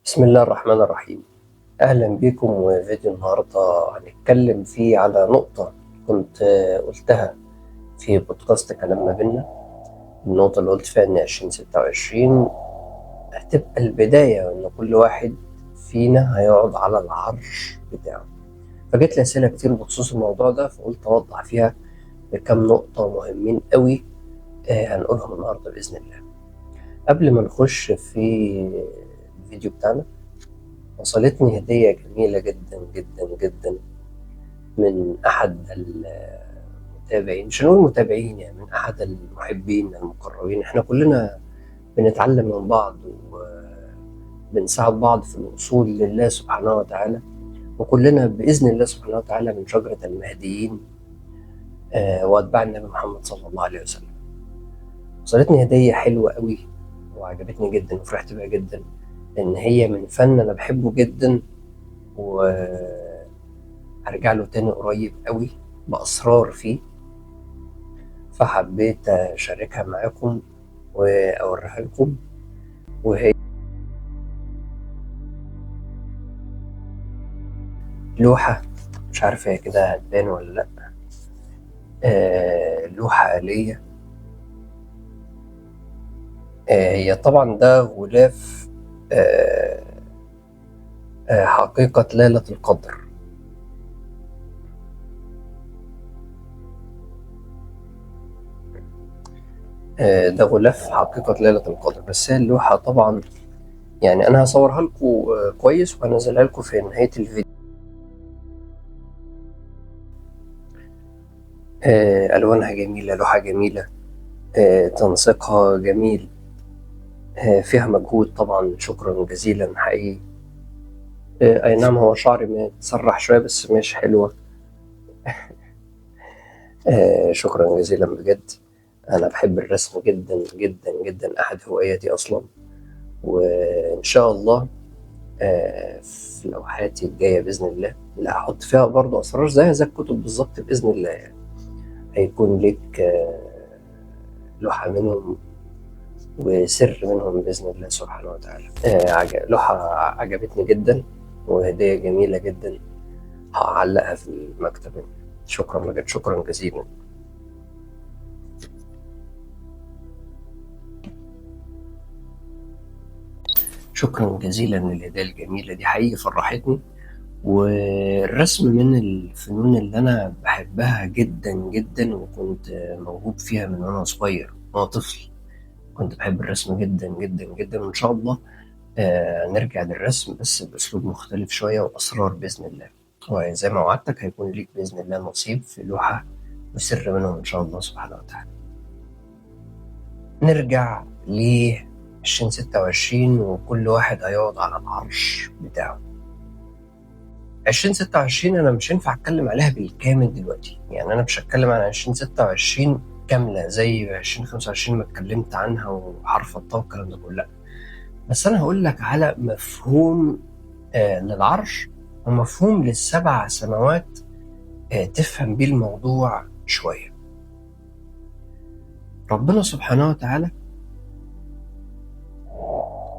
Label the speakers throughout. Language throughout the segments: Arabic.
Speaker 1: بسم الله الرحمن الرحيم. أهلا بكم، وفيديو النهاردة هنتكلم فيه على نقطة كنت قلتها في بودكاست كلام ما بينا. النقطة اللي قلت فيها إن 2026 هتبقى البداية إن كل واحد فينا هيقعد على العرش بتاعه. فجت لي أسئلة كتير بخصوص الموضوع ده، فقلت أوضح فيها بكم نقطة مهمين قوي هنقولهم النهاردة بإذن الله. قبل ما نخش في الفيديو بتاعنا، وصلتني هدية جميلة جدا جدا جدا من أحد المتابعين، مش هنقول متابعين، يعني من أحد المحبين المقربين. احنا كلنا بنتعلم من بعض وبنساعد بعض في الوصول لله سبحانه وتعالى، وكلنا بإذن الله سبحانه وتعالى من شجرة المهديين وأتباع النبي محمد صلى الله عليه وسلم. وصلتني هدية حلوة قوي وعجبتني جدا وفرحت بها جدا، لأن هي من فن أنا بحبه جدا، وهرجع له تاني قريب قوي بأسرار فيه، فحبيت أشاركها معاكم وأوريها لكم. وهي لوحة، مش عارف هي كده هتبان ولا لأ. لوحة آلية. هي طبعا ده غلاف آه حقيقة ليلة القدر. ده غلاف حقيقة ليلة القدر، بس هي اللوحة طبعا يعني أنا هصورها لكم كويس وهنزلها لكم في نهاية الفيديو. ألوانها جميلة، لوحة جميلة، تنسيقها جميل، فيها مجهود طبعا، شكرا جزيلا حقيقي. أي نعم، هو شعري متسرح شوية بس مش حلوة. شكرا جزيلا بجد. أنا بحب الرسم جدا جدا جدا، أحد هواياتي أصلا. وإن شاء الله في لوحاتي الجاية بإذن الله اللي هحط فيها برضو أسرار زيها زي الكتب بالظبط بإذن الله، يعني هيكون لك لوحة منهم وسر منهم بإذن الله سبحانه وتعالى. لوحة عجبتني جدا وهدية جميلة جدا، هعلقها في المكتب. شكرا بجد، شكرا جزيلا. شكرا جزيلا للهدايا الجميلة دي، حقيقي فرحتني. والرسم من الفنون اللي أنا بحبها جدا جدا، وكنت موهوب فيها من وأنا صغير وأنا طفل. كنت بحب الرسم جدا جدا جدا، وإن شاء الله نرجع للرسم بس بأسلوب مختلف شوية وأسرار بإذن الله. وزي ما وعدتك هيكون ليك بإذن الله نصيب في لوحة وسر منهم إن شاء الله سبحانه وتعالى. نرجع ل 2026 وكل واحد هيقعد على العرش بتاعه. 2026 أنا مش هينفع أتكلم عليها بالكامل دلوقتي، يعني أنا مش هتكلم عن 2026 كاملة زي 2025 ما اتكلمت عنها وحرف الطاء والكلام ده كله، لأ. بس أنا هقول لك على مفهوم للعرش ومفهوم للسبع سماوات، تفهم بيه الموضوع شوية. ربنا سبحانه وتعالى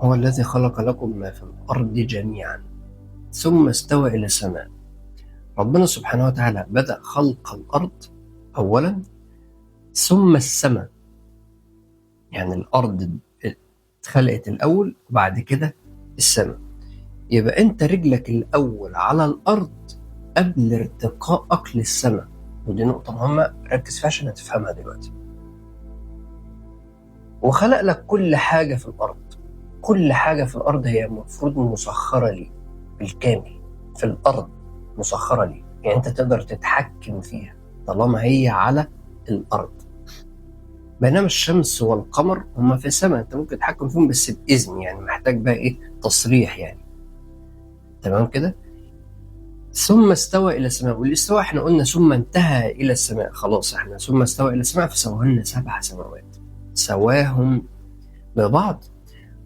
Speaker 1: هو الذي خلق لكم ما في الأرض جميعا ثم استوى إلى السماء. ربنا سبحانه وتعالى بدأ خلق الأرض أولا ثم السماء، يعني الأرض اتخلقت الأول وبعد كده السماء. يبقى أنت رجلك الأول على الأرض قبل ارتقائك للسماء، ودي نقطة مهمة ركز فيها عشان هتفهمها دلوقتي. وخلق لك كل حاجة في الأرض. كل حاجة في الأرض هي المفروض مسخرة لي بالكامل. في الأرض مسخرة لي، يعني أنت تقدر تتحكم فيها طالما هي على الأرض. بينما الشمس والقمر هما في السماء، أنت ممكن تتحكم فيهم بس بإذن، يعني محتاج بقى إيه، تصريح يعني. تمام كده. ثم استوى إلى السماء، والاستواء احنا قلنا ثم انتهى إلى السماء، خلاص احنا ثم استوى إلى السماء فسواهن 7 سماوات، سواهم ببعض.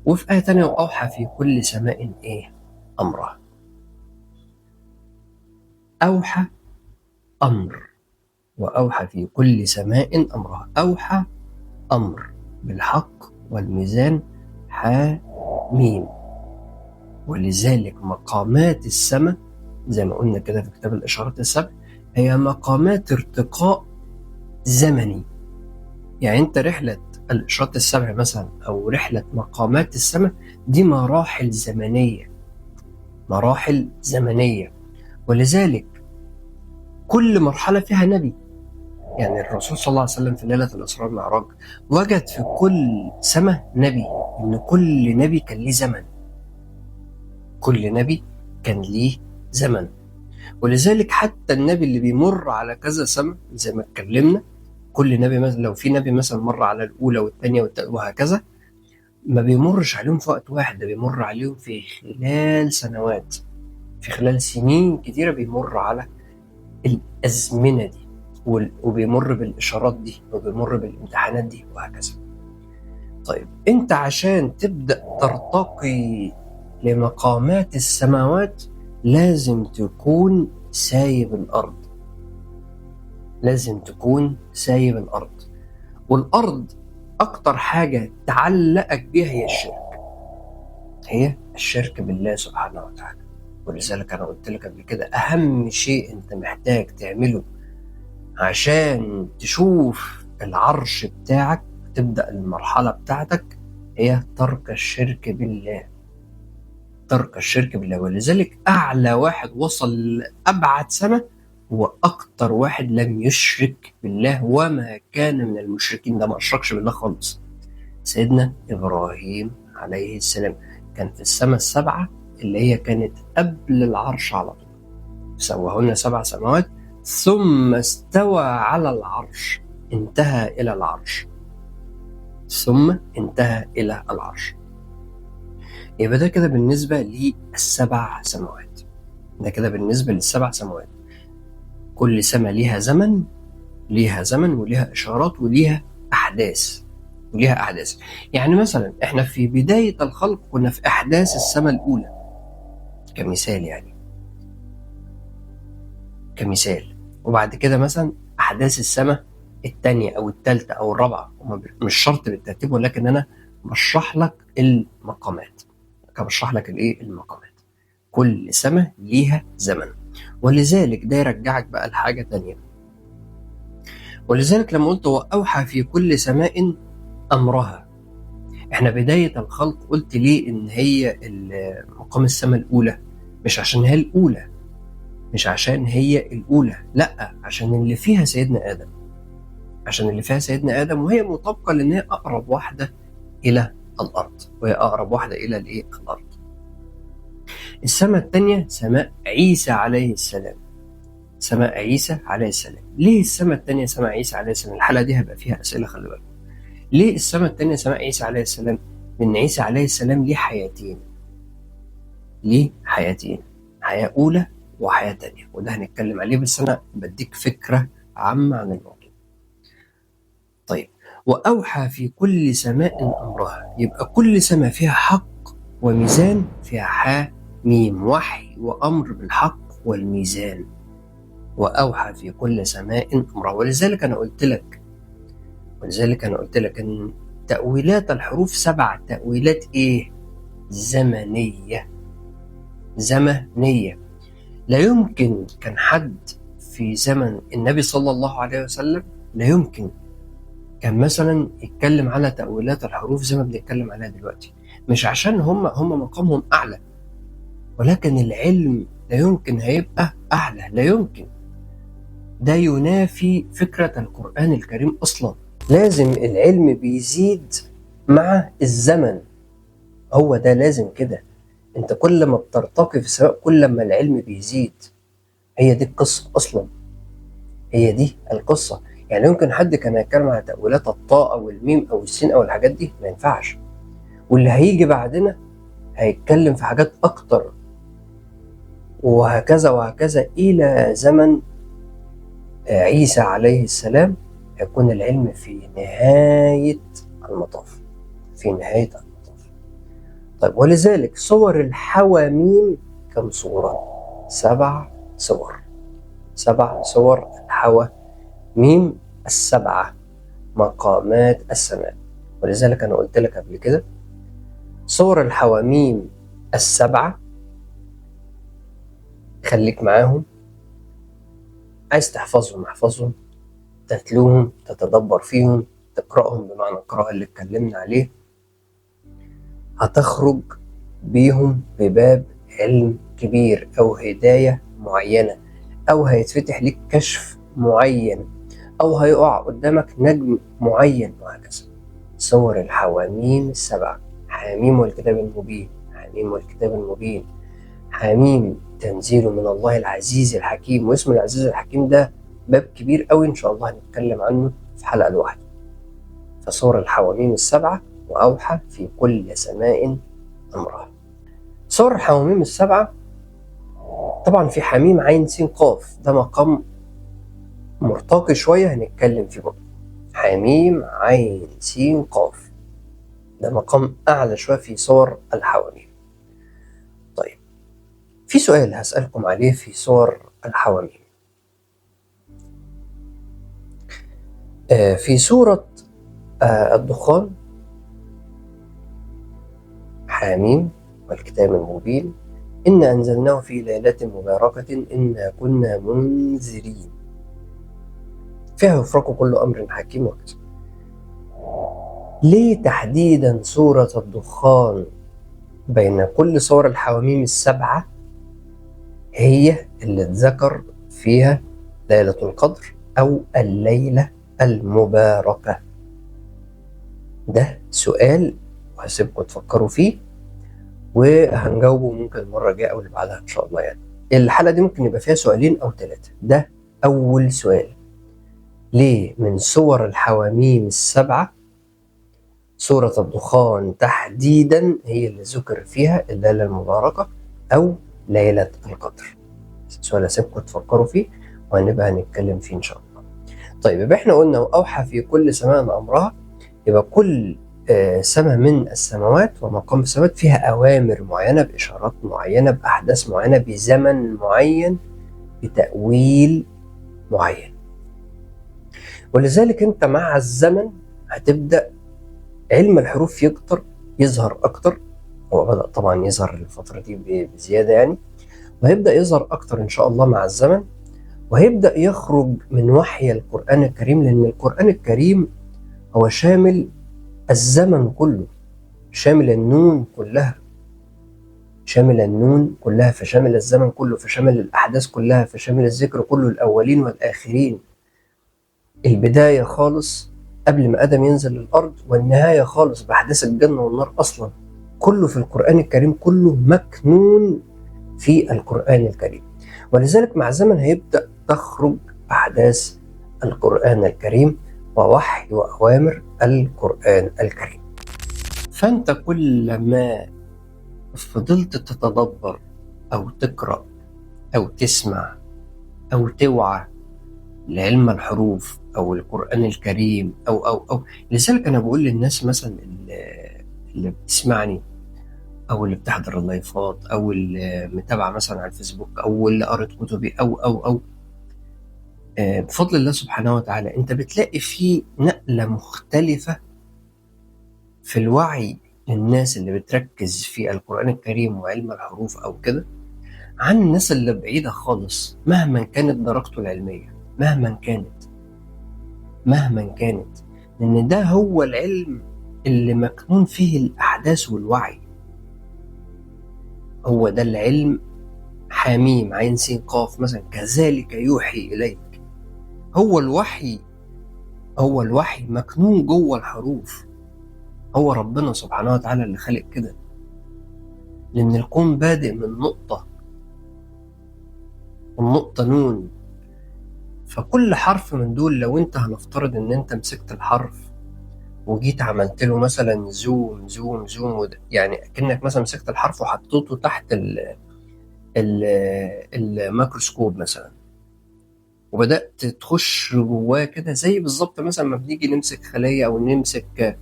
Speaker 1: وفي آية تانية وأوحى في كل سماء إيه أمرها. أوحى أمر، وأوحى في كل سماء أمرها. أوحى أمر بالحق والميزان حاميم. ولذلك مقامات السماء زي ما قلنا كده في كتاب الإشارات السبع هي مقامات ارتقاء زمني. يعني أنت رحلة الإشارات السبع مثلا أو رحلة مقامات السماء دي مراحل زمنية، مراحل زمنية. ولذلك كل مرحلة فيها نبي. يعني الرسول صلى الله عليه وسلم في ليلة الإسراء والمعراج وجد في كل سماء نبي، إن كل نبي كان ليه زمن، كل نبي كان ليه زمن. ولذلك حتى النبي اللي بيمر على كذا سماء زي ما اتكلمنا، كل نبي مثلا لو في نبي مثلا مر على الأولى والثانية والثالثة وهكذا، ما بيمرش عليهم في وقت واحد، ده بيمر عليهم في خلال سنوات، في خلال سنين كتيرة بيمر على الأزمنة دي، وبيمر بالإشارات دي وبيمر بالامتحانات دي وهكذا. طيب أنت عشان تبدأ ترتقي لمقامات السماوات لازم تكون سايب الأرض، لازم تكون سايب الأرض. والأرض أكتر حاجة تعلقك بيها هي الشرك، هي الشرك بالله سبحانه وتعالى. ولذلك أنا قلت لك قبل كده أهم شيء أنت محتاج تعمله عشان تشوف العرش بتاعك تبدأ المرحلة بتاعتك هي ترك الشرك بالله، ترك الشرك بالله. ولذلك أعلى واحد وصل لأبعد سماء هو أكتر واحد لم يشرك بالله وما كان من المشركين، ده ما أشركش بالله خالص. سيدنا إبراهيم عليه السلام كان في السماء السبعة اللي هي كانت قبل العرش على طول، سواهن 7 سماوات ثم استوى على العرش، انتهى إلى العرش، ثم انتهى إلى العرش. يبقى ده كده بالنسبة للسبع سماوات، ده كده بالنسبة للسبع سماوات. كل سماء ليها زمن، ليها زمن وليها إشارات وليها أحداث، وليها أحداث. يعني مثلا إحنا في بداية الخلق كنا في أحداث السماء الأولى كمثال، يعني كمثال. وبعد كده مثلا أحداث السماء الثانية أو الثالثة أو الرابعة، مش شرط بالترتيب، ولكن أنا بشرح لك المقامات، بشرح لك الإيه المقامات. كل سماء ليها زمن. ولذلك ده يرجعك بقى لحاجة تانية. ولذلك لما قلت وأوحى في كل سماء أمرها، احنا بداية الخلق قلت ليه إن هي مقام السماء الأولى؟ مش عشان هي الأولى، مش عشان هي الأولى، لأ، عشان اللي فيها سيدنا آدم، عشان اللي فيها سيدنا آدم، وهي مطابقة لأن هي أقرب واحدة إلى الأرض، وهي أقرب واحدة إلى الأرض. السماء الثانية سماء عيسى عليه السلام، سماء عيسى عليه السلام. ليه السماء الثانية سماء عيسى عليه السلام؟ الحلقة دي هيبقى فيها أسئلة، خلي بالك. ليه السماء الثانية سماء عيسى عليه السلام؟ لأن عيسى عليه السلام ليه حياتين، ليه حياتين، حياة أولى وحياة تانية، وده هنتكلم عليه، بس أنا بديك فكرة عامة عن الموضوع. طيب، وأوحى في كل سماء أمرها، يبقى كل سماء فيها حق وميزان، فيها حاء ميم، وحي وأمر بالحق والميزان. وأوحى في كل سماء أمرها. ولذلك أنا قلت لك أن تأويلات الحروف 7 تأويلات إيه؟ زمنية، زمنية. لا يمكن كان حد في زمن النبي صلى الله عليه وسلم، لا يمكن كان مثلا يتكلم على تأويلات الحروف زي ما بنتكلم عليها دلوقتي، مش عشان هم مقامهم أعلى، ولكن العلم لا يمكن هيبقى أعلى، لا يمكن. ده ينافي فكرة القرآن الكريم أصلا. لازم العلم بيزيد مع الزمن، هو ده لازم كده. انت كل ما بترتقي في السماء كل ما العلم بيزيد. هي دي القصة أصلا، هي دي القصة. يعني يمكن حد كان يتكلم على تأويلات الطاء أو الميم أو السين أو الحاجات دي، ما ينفعش. واللي هيجي بعدنا هيتكلم في حاجات أكتر، وهكذا وهكذا إلى زمن عيسى عليه السلام يكون العلم في نهاية المطاف، في نهاية المطاف. طيب، ولذلك صور الحواميم كم صورة؟ 7 صور، 7 صور الحواميم ال7 مقامات السماء. ولذلك أنا قلت لك قبل كده صور الحواميم السبعة، خليك معاهم. عايز تحفظهم احفظهم، تتلوهم، تتدبر فيهم، تقرأهم بمعنى القراءة اللي اتكلمنا عليه. هتخرج بيهم بباب علم كبير أو هداية معينة، أو هيتفتح لك كشف معين، أو هيقع قدامك نجم معين، وهكذا. سور الحواميم السبعة: حاميم والكتاب المبين، حاميم والكتاب المبين، حاميم تنزيل من الله العزيز الحكيم. واسم العزيز الحكيم ده باب كبير قوي إن شاء الله هنتكلم عنه في حلقة لوحده. فسور الحواميم السبعة، وأوحى في كل سماء أمرها. سور الحواميم السبعة، طبعا في حميم عين سين قاف، ده مقام مرتقي شوية هنتكلم فيه برضه. حميم عين سين قاف ده مقام أعلى شوية في سور الحواميم. طيب، في سؤال هسألكم عليه في سور الحواميم. في سورة الدخان: حاميم والكتاب المبين، إنا أنزلناه في ليلة مباركة إنا كنا منذرين فيها يفرق كل أمر حكيم وكذا. ليه تحديدا سورة الدخان بين كل سور الحواميم السبعة هي اللي اتذكر فيها ليلة القدر أو الليلة المباركة؟ ده سؤال وهسيبكم تفكروا فيه، وهنجاوبه ممكن المرة الجاية أو اللي بعدها إن شاء الله. يعني الحلقة دي ممكن يبقى فيها سؤالين أو 3. ده أول سؤال: ليه من سور الحواميم السبعة سورة الدخان تحديدا هي اللي ذكر فيها الليلة المباركة أو ليلة القدر؟ سؤال هسيبكم تفكروا فيه وهنبقى هنتكلم فيه إن شاء الله. طيب، يبقى احنا قلنا وأوحى في كل سماء أمرها، يبقى كل سماء من السماوات ومقام السماوات فيها أوامر معينة، بإشارات معينة، بأحداث معينة، بزمن معين، بتأويل معين. ولذلك أنت مع الزمن هتبدأ علم الحروف يظهر أكتر. هو بدأ طبعا يظهر الفترة دي بزيادة يعني، وهيبدأ يظهر أكتر إن شاء الله مع الزمن، وهيبدأ يخرج من وحي القرآن الكريم، لأن القرآن الكريم هو شامل الزمن كله، شامل النون كلها، شامل النون كلها، فشامل الزمن كله، فشامل الأحداث كلها، فشامل الذكر كله، الأولين والآخرين، البداية خالص قبل ما آدم ينزل الأرض، والنهاية خالص بأحداث الجنة والنار. أصلا كله في القرآن الكريم، كله مكنون في القرآن الكريم. ولذلك مع الزمن هيبدأ تخرج أحداث القرآن الكريم ووحي وأوامر القرآن الكريم. فأنت كل ما فضلت تتدبر أو تقرأ أو تسمع أو توعى لعلم الحروف أو القرآن الكريم أو لذلك أنا بقول للناس مثلا اللي بتسمعني أو اللي بتحضر اللايفات أو اللي متابعة مثلا على الفيسبوك أو اللي قرأت كتبي أو بفضل الله سبحانه وتعالى أنت بتلاقي فيه نقلة مختلفة في الوعي للناس اللي بتركز في القرآن الكريم وعلم الحروف أو كده، عن الناس اللي بعيدة خالص مهما كانت درجته العلمية، مهما كانت، لأن ده هو العلم اللي مكنون فيه الأحداث والوعي. هو ده العلم. حميم عين سين قاف مثلا: كذلك يوحي إليك. هو الوحي مكنون جوه الحروف. هو ربنا سبحانه وتعالى اللي خلق كده، لأن الكون بادئ من نقطة، والنقطة نون. فكل حرف من دول لو انت هنفترض ان انت مسكت الحرف وجيت عملت له مثلا زوم زوم زوم، يعني كأنك مثلا مسكت الحرف وحطيته تحت الميكروسكوب مثلا، وبدأت تخش جواه كده، زي بالظبط مثلا ما بنيجي نمسك خلية أو نمسك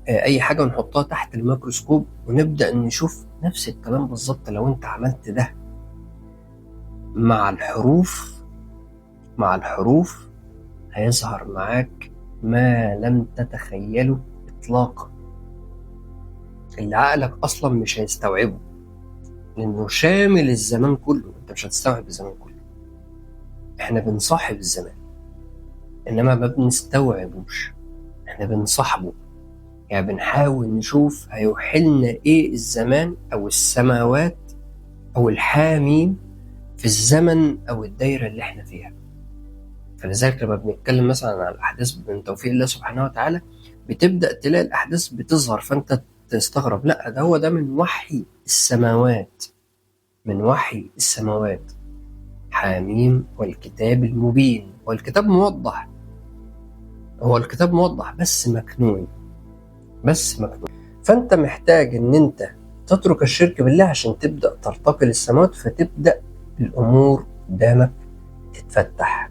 Speaker 1: أي حاجة ونحطها تحت الميكروسكوب ونبدأ نشوف نفس الكلام بالظبط. لو أنت عملت ده مع الحروف هيظهر معاك ما لم تتخيله إطلاقا، اللي عقلك أصلا مش هيستوعبه. لأنه شامل الزمان كله، أنت مش هتستوعب الزمان كله. إحنا بنصاحب الزمان إنما ما بنستوعبوش، إحنا بنصاحبه، يعني بنحاول نشوف هيوحلنا إيه الزمان أو السماوات أو الحاميم في الزمن أو الدايرة اللي إحنا فيها. فلذلك لما بنتكلم مثلا عن الأحداث من توفيق الله سبحانه وتعالى، بتبدأ تلاقي الأحداث بتظهر فأنت تستغرب، لا ده هو ده من وحي السماوات، من وحي السماوات. حاميم والكتاب المبين، والكتاب موضح، هو الكتاب موضح بس مكنون، بس مكنون. فأنت محتاج إن أنت تترك الشرك بالله عشان تبدأ ترتقي للسماوات، فتبدأ الأمور قدامك تتفتح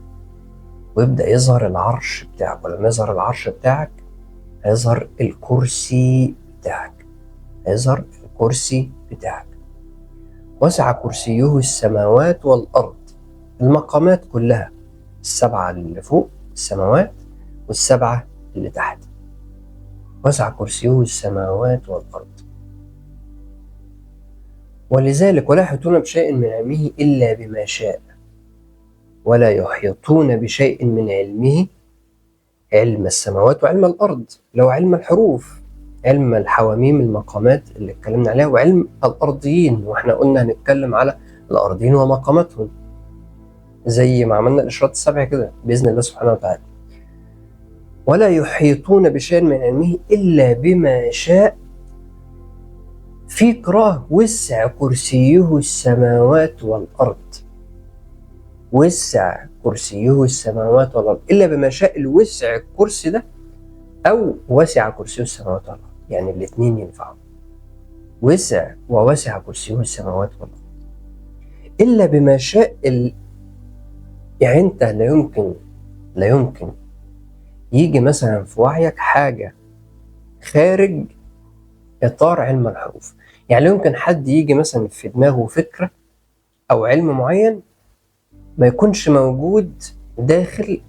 Speaker 1: ويبدأ يظهر العرش بتاعك. ولما يظهر العرش بتاعك هيظهر الكرسي بتاعك، هيظهر الكرسي بتاعك. وسع كرسيه السماوات والأرض، المقامات كلها، السبعة اللي فوق السماوات والسبعة اللي تحت. وسع كرسيه السماوات والأرض. ولذلك ولا يحيطون بشيء من علمه إلا بما شاء، ولا يحيطون بشيء من علمه، علم السماوات وعلم الأرض، لو علم الحروف، علم الحواميم المقامات اللي اتكلمنا عليها، وعلم الأرضيين، واحنا قلنا هنتكلم على الأرضيين ومقاماتهم زي ما عملنا الإشراط السبع كده بإذن الله سبحانه وتعالى. ولا يحيطون بشيء من علمه إلا بما شاء. في قراءة وسع كرسيه السماوات والأرض، وسع كرسيه السماوات والأرض إلا بما شاء. الوسع الكرسي ده أو وسع كرسيه السماوات والأرض، يعني الاثنين ينفعوا، وسع ووسع كرسيه السماوات والأرض إلا بما شاء. يعني أنت لا يمكن يجي مثلا في وعيك حاجة خارج إطار علم الحروف. يعني لا يمكن حد يجي مثلا في دماغه فكرة أو علم معين ما يكونش موجود داخل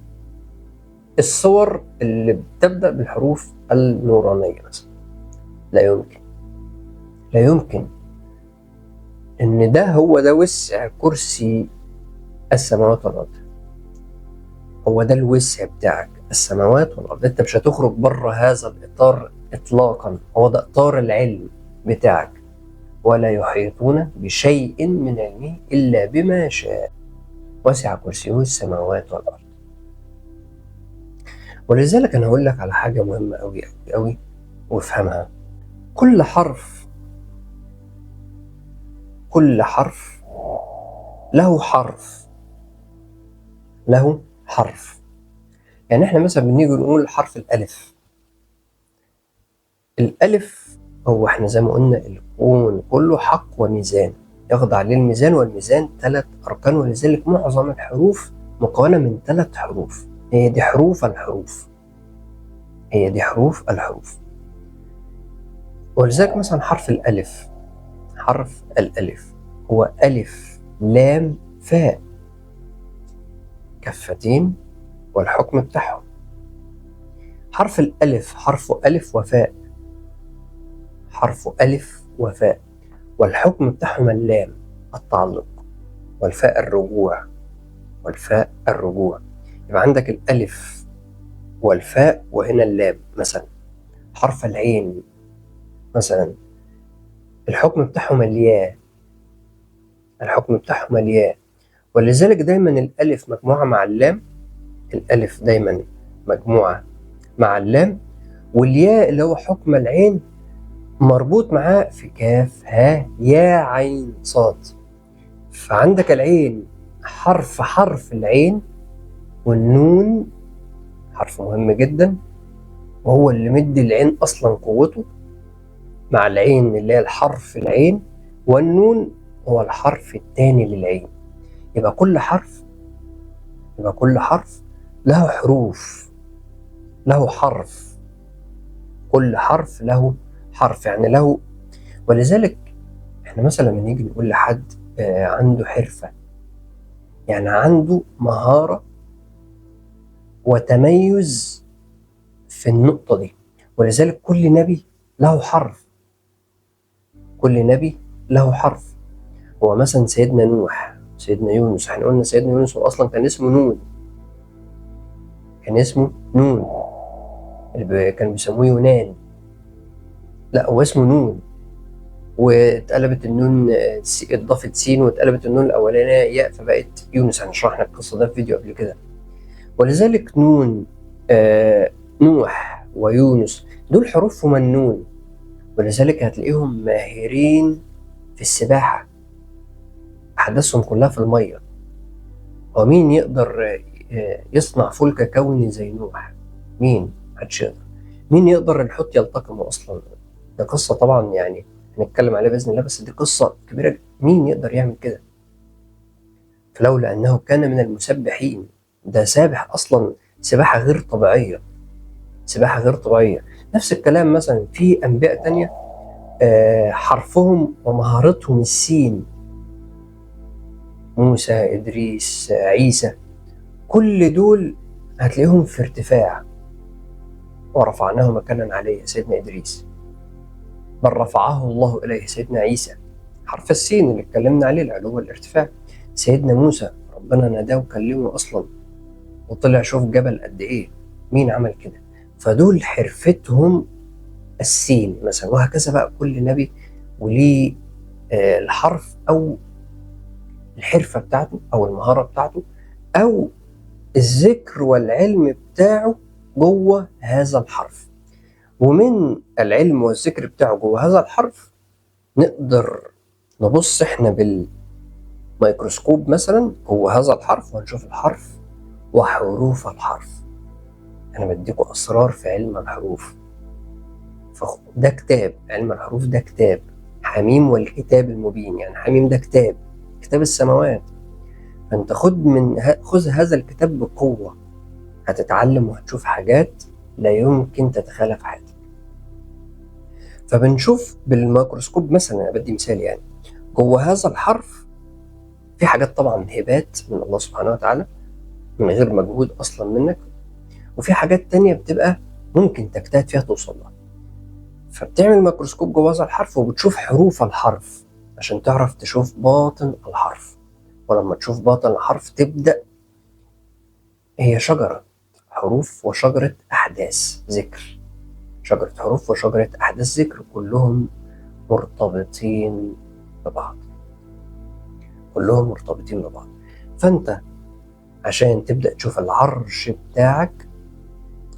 Speaker 1: الصور اللي بتبدأ بالحروف النورانية مثلا. لا يمكن، لا يمكن إن ده هو ده وسع كرسي السماوات والأرض، هو ده الوسع بتاعك السماوات والأرض. أنت مش هتخرج بره هذا الإطار إطلاقا، هو ده إطار العلم بتاعك. ولا يحيطون بشيء من علمه إلا بما شاء، وسع كرسيه السماوات والأرض. ولذلك أنا هقول لك على حاجة مهمة أوي أوي أوي وافهمها. كل حرف له حرف، له حرف. يعني احنا مثلا بنيجي نقول حرف الألف. الألف هو احنا زي ما قلنا الكون كله حق وميزان، يخضع للميزان، والميزان 3 أركان. ولذلك معظم الحروف مكونة من 3 حروف. هي دي حروف الحروف، هي دي حروف الحروف. ولذلك مثلا حرف الألف، حرف الألف هو ألف لام فاء، كفتين والحكم بتاعهم. حرف الألف حرف ألف وفاء، حرف ألف وفاء، والحكم بتاعهم اللام التعلق، والفاء الرجوع، والفاء الرجوع. يبقى عندك الألف والفاء وهنا اللام. مثلا حرف العين مثلا الحكم بتاعهم الياء، الحكم بتاعهم الياء. ولذلك دايما الألف مجموعة مع اللام، الألف دايما مجموعة مع اللام، والياء اللي هو حكم العين مربوط معاه في كاف ها يا عين صاد. فعندك العين حرف العين، والنون حرف مهم جدا وهو اللي مدي العين أصلا قوته، مع العين اللي هي الحرف العين، والنون هو الحرف الثاني للعين. يبقى كل حرف له حروف، له حرف، كل حرف له حرف يعني له. ولذلك احنا مثلا لما نيجي نقول لحد عنده حرفة، يعني عنده مهارة وتميز في النقطة دي. ولذلك كل نبي له حرف، كل نبي له حرف. هو مثلا سيدنا نوح، سيدنا يونس، احنا قلنا سيدنا يونس هو اصلا كان اسمه نون، كان اسمه نون، كانوا بيسموه يونان، لا هو اسمه نون، واتقلبت النون اتضافت سين، واتقلبت النون الاولانيه ياء فبقت يونس. احنا شرحنا القصه ده في فيديو قبل كده. ولذلك نون، نوح ويونس دول حروفهم النون، ولذلك هتلاقيهم ماهرين في السباحه، احداثهم كلها في الميه. ومين يقدر يصنع فلك كوني زي نوح؟ مين؟ محدش يقدر. مين يقدر الحوت يلتقمه اصلا؟ ده قصه طبعا يعني هنتكلم عليها باذن الله، بس دي قصه كبيره. مين يقدر يعمل كده؟ فلولا انه كان من المسبحين، ده سابح اصلا سباحه غير طبيعيه، سباحه غير طبيعيه. نفس الكلام مثلا في انبياء تانية حرفهم ومهارتهم السين، موسى، ادريس، عيسى، كل دول هتلاقيهم في ارتفاع. ورفعناه مكانا عليه سيدنا ادريس، بل رفعه الله اليه سيدنا عيسى، حرف السين اللي اتكلمنا عليه العلو والارتفاع. سيدنا موسى ربنا ناداه وكلمه اصلا، وطلع شوف جبل قد ايه. مين عمل كده؟ فدول حرفتهم السين مثلا. وهكذا بقى كل نبي وليه الحرف او الحرفه بتاعته او المهاره بتاعته او الذكر والعلم بتاعه جوه هذا الحرف. ومن العلم والذكر بتاعه جوه هذا الحرف نقدر نبص احنا بالميكروسكوب مثلا جوه هذا الحرف ونشوف الحرف وحروف الحرف. انا بديكوا اسرار في علم الحروف. ده كتاب علم الحروف، ده كتاب حميم والكتاب المبين. يعني حميم ده كتاب، كتاب السماوات. فانت خذ هذا الكتاب بقوة، هتتعلم وهتشوف حاجات لا يمكن تتخيلها في حياتك. فبنشوف بالميكروسكوب مثلا، انا بدي مثال يعني، جوه هذا الحرف في حاجات طبعا هبات من الله سبحانه وتعالى من غير مجهود اصلا منك، وفي حاجات تانية بتبقى ممكن تجتهد فيها توصل لها. فبتعمل ميكروسكوب جوه هذا الحرف وبتشوف حروف الحرف عشان تعرف تشوف باطن الحرف. ولما تشوف باطن الحرف تبدأ، هي شجرة حروف وشجرة أحداث ذكر، شجرة حروف وشجرة أحداث ذكر، كلهم مرتبطين ببعض، كلهم مرتبطين ببعض. فأنت عشان تبدأ تشوف العرش بتاعك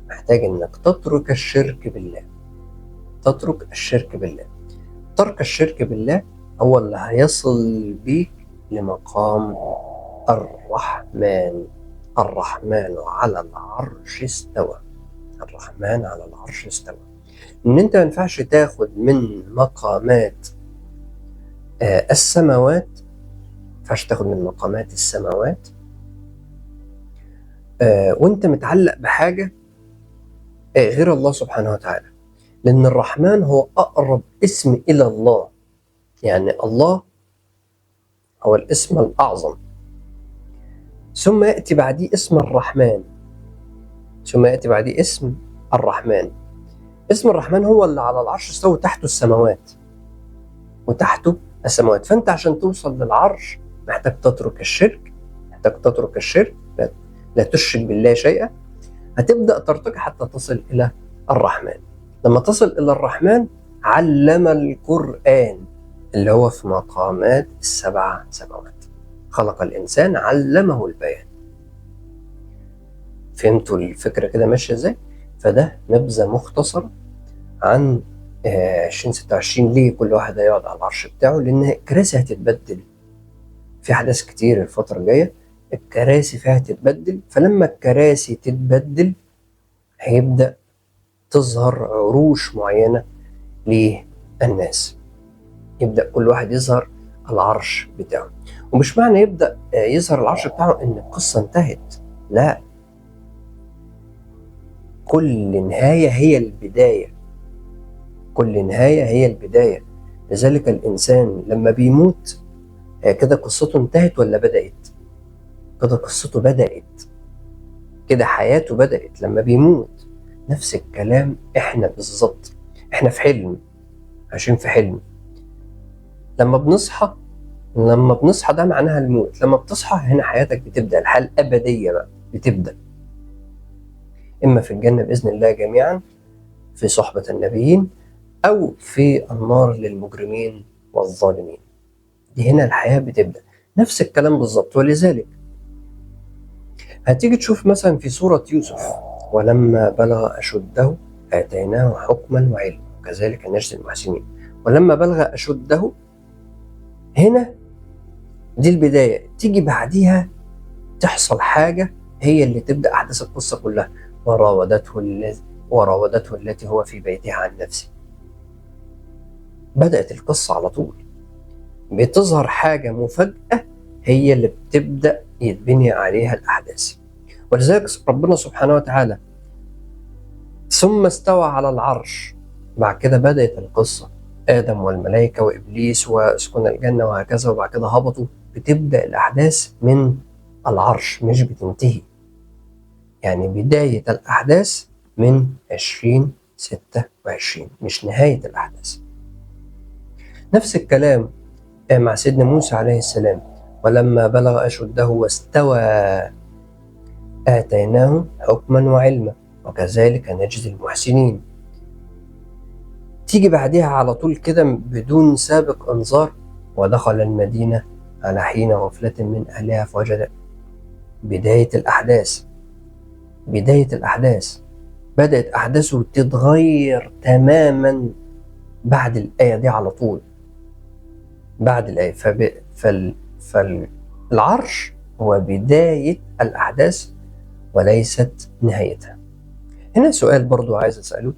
Speaker 1: محتاج إنك تترك الشرك بالله، تترك الشرك بالله. ترك الشرك بالله هو اللي هيصل بيك لمقام الرحمن. الرحمن على العرش استوى، الرحمن على العرش استوى. ان انت ما ينفعش تاخد من مقامات السماوات، ما ينفعش تاخد من مقامات السماوات وانت متعلق بحاجة غير الله سبحانه وتعالى. لان الرحمن هو اقرب اسم الى الله، يعني الله هو الاسم الاعظم، ثم يأتي بعديه اسم الرحمن، ثم يأتي بعديه اسم الرحمن. اسم الرحمن هو اللي على العرش استوى، تحته السماوات، وتحته السماوات. فأنت عشان توصل للعرش محتاج تترك الشرك، محتاج تترك الشرك، لا تشرك بالله شيئا. هتبدأ ترتقي حتى تصل إلى الرحمن. لما تصل إلى الرحمن علم القرآن اللي هو في مقامات السبع سماوات، خلق الإنسان علمه البيان. فهمتوا الفكرة كده ماشية ازاي؟ فده نبذة مختصرة عن 2026. ليه كل واحد هيقعد على العرش بتاعه؟ لأن الكراسي هتتبدل في أحداث كتير الفترة الجاية، الكراسي فيها هتتبدل. فلما الكراسي تتبدل هيبدأ تظهر عروش معينة للناس، يبدأ كل واحد يظهر العرش بتاعه. ومش معنى يبدأ يظهر العرش بتاعه إن القصة انتهت، لا، كل نهاية هي البداية، كل نهاية هي البداية. لذلك الإنسان لما بيموت كده قصته انتهت ولا بدأت؟ كده قصته بدأت، كده حياته بدأت لما بيموت. نفس الكلام احنا بالظبط، احنا في حلم، عايشين في حلم. لما بنصحى لما بنصحى ده معناها الموت. لما بتصحى هنا حياتك بتبدأ، الحياة الأبدية بقى بتبدأ، إما في الجنة بإذن الله جميعا في صحبة النبيين، أو في النار للمجرمين والظالمين. دي هنا الحياة بتبدأ، نفس الكلام بالظبط. ولذلك هتيجي تشوف مثلا في سورة يوسف: ولما بلغ أشده آتيناه حكما وعلما وكذلك نجزي المحسنين. ولما بلغ أشده هنا دي البداية، تيجي بعديها تحصل حاجة هي اللي تبدأ أحداث القصة كلها: وراودته التي هو في بيتها عن نفسه. بدأت القصة على طول، بتظهر حاجة مفاجأة هي اللي بتبدأ يتبني عليها الأحداث. ولذلك ربنا سبحانه وتعالى ثم استوى على العرش، بعد كده بدأت القصة: آدم والملائكة وإبليس وسكن الجنة وهكذا، وبعد كده هبطوا. بتبدأ الأحداث من العرش مش بتنتهي، يعني بداية الأحداث من 2026 مش نهاية الأحداث. نفس الكلام مع سيدنا موسى عليه السلام: ولما بلغ أشده واستوى آتيناه حكما وعلما وكذلك نجزي المحسنين. تيجي بعدها على طول كده بدون سابق انذار: ودخل المدينة على حين غفلة من أهلها فوجد. بداية الأحداث، بداية الأحداث بدأت أحداثه تتغير تماما بعد الآية دي على طول، بعد الآية. فالعرش هو بداية الأحداث وليست نهايتها. هنا سؤال برضو عايز أسأله،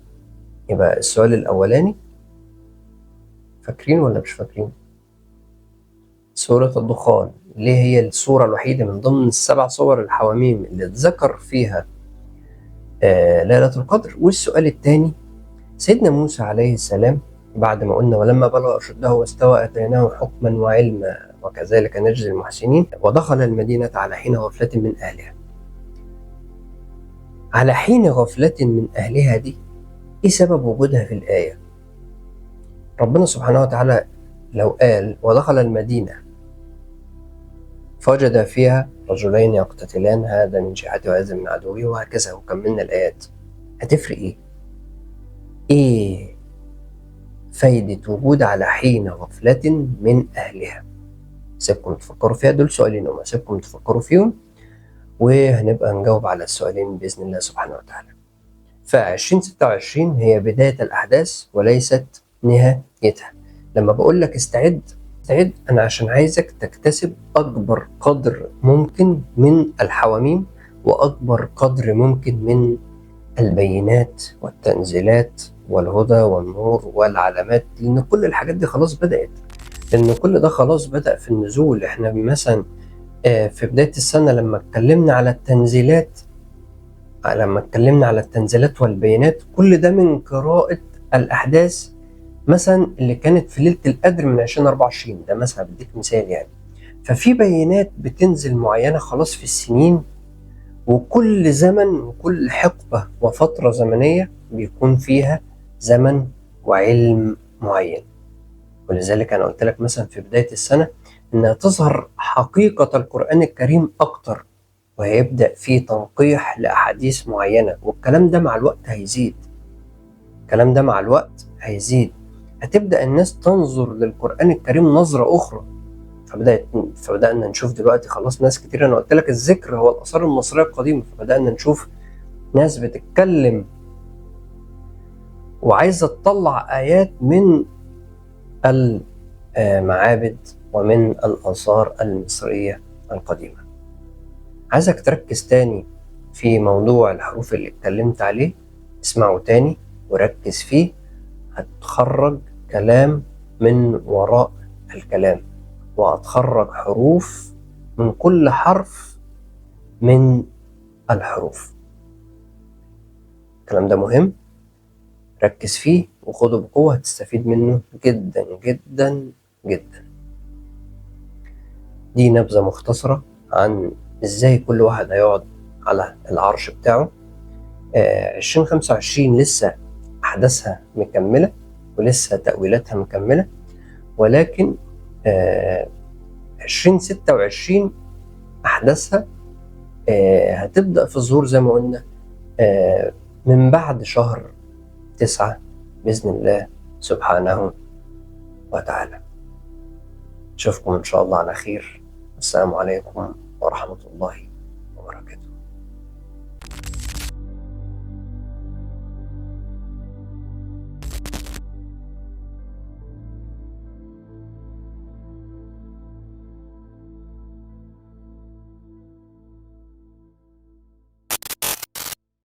Speaker 1: يبقى السؤال الأولاني: فاكرين ولا مش فاكرين؟ سورة الدخان ليه هي السورة الوحيدة من ضمن ال7 صور الحواميم اللي اتذكر فيها ليلة القدر؟ والسؤال الثاني: سيدنا موسى عليه السلام بعد ما قلنا ولما بلغ أشده واستوى آتيناه حكما وعلما وكذلك نجزي المحسنين، ودخل المدينة على حين غفلة من أهلها. على حين غفلة من أهلها دي إيه سبب وجودها في الآية؟ ربنا سبحانه وتعالى لو قال ودخل المدينة فوجد فيها رجلين يقتتلان هذا من جهته وهذا من عدوه وهكذا وكملنا الآيات، هتفرق إيه؟ إيه فايدة وجود على حين غفلة من أهلها؟ سيبكم تفكروا فيها، دول سؤالين هما، سيبكم تفكروا فيهم وهنبقى نجاوب على السؤالين بإذن الله سبحانه وتعالى. ف2026 هي بداية الأحداث وليست نهايتها. لما بقول لك استعد أنا عشان عايزك تكتسب أكبر قدر ممكن من الحواميم وأكبر قدر ممكن من البينات والتنزيلات والهدى والنور والعلامات، لأن كل الحاجات دي خلاص بدأت، لأن كل ده خلاص بدأ في النزول. احنا مثلا في بداية السنة لما اتكلمنا على التنزيلات والبينات، كل ده من قراءة الأحداث مثلا اللي كانت في ليلة القدر من 2024، ده مثلا بديك مثال يعني. ففي بينات بتنزل معينة خلاص في السنين، وكل زمن وكل حقبة وفترة زمنية بيكون فيها زمن وعلم معين. ولذلك أنا قلت لك مثلا في بداية السنة إنها تظهر حقيقة القرآن الكريم أكتر، وهيبدأ فيه تنقيح لأحاديث معينة، والكلام ده مع الوقت هيزيد، الكلام ده مع الوقت هيزيد. هتبدأ الناس تنظر للقرآن الكريم نظرة أخرى. فبدأنا نشوف دلوقتي خلاص ناس كتير، أنا قلت لك الذكر هو الآثار المصرية القديمة، فبدأنا نشوف ناس بتتكلم وعايزة تطلع آيات من المعابد ومن الآثار المصرية القديمة. عايزك تركز تاني في موضوع الحروف اللي اتكلمت عليه، اسمعه تاني وركز فيه، هتخرج كلام من وراء الكلام، وهتخرج حروف من كل حرف من الحروف. الكلام ده مهم، ركز فيه وخده بقوة، هتستفيد منه جدا جدا جدا. دي نبذة مختصرة عن ازاي كل واحد هيقعد على العرش بتاعه. 2025 لسه أحداثها مكملة ولسه تأويلاتها مكملة، ولكن 2026 أحداثها هتبدأ في الظهور زي ما قلنا من بعد شهر 9 بإذن الله سبحانه وتعالى. أشوفكم إن شاء الله على خير. السلام عليكم ورحمة الله